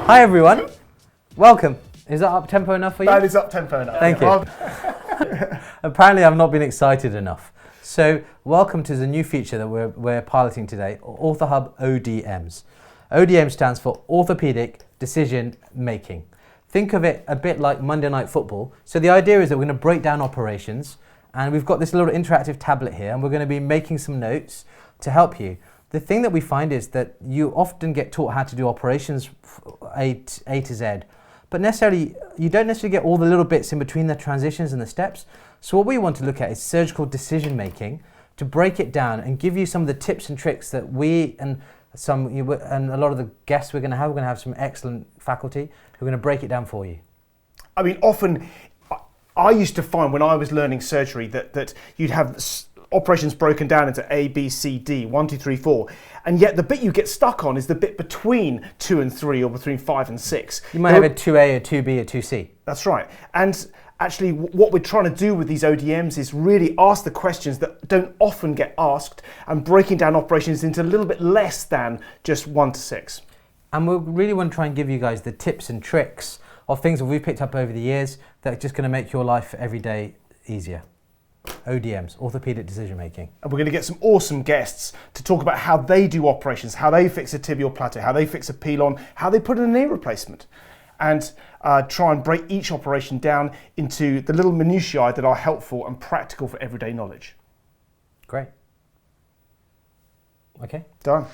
Hi everyone, welcome. Is that up tempo enough for you? That is up tempo enough. Thank you. Apparently I've not been excited enough. So welcome to the new feature that we're piloting today, OrthoHub ODMs. ODM stands for Orthopedic Decision Making. Think of it a bit like Monday Night Football. So the idea is that we're going to break down operations, and we've got this little interactive tablet here, and we're going to be making some notes to help you. The thing that we find is that you often get taught how to do operations A to Z, but you don't necessarily get all the little bits in between the transitions and the steps. So what we want to look at is surgical decision making, to break it down and give you some of the tips and tricks that we and a lot of the guests we're going to have some excellent faculty who are going to break it down for you. I mean, often I used to find when I was learning surgery that you'd have operations broken down into A, B, C, D, 1, 2, 3, 4, and yet the bit you get stuck on is the bit between 2 and 3 or between 5 and 6. You might have a 2A, a 2B, a 2C. That's right. And actually what we're trying to do with these ODMs is really ask the questions that don't often get asked and breaking down operations into a little bit less than just 1 to 6. And we really want to try and give you guys the tips and tricks of things that we've picked up over the years that are just going to make your life every day easier. ODMs, Orthopedic Decision Making. And we're going to get some awesome guests to talk about how they do operations, how they fix a tibial plateau, how they fix a pilon, how they put in a knee replacement, and try and break each operation down into the little minutiae that are helpful and practical for everyday knowledge. Great. Okay. Done.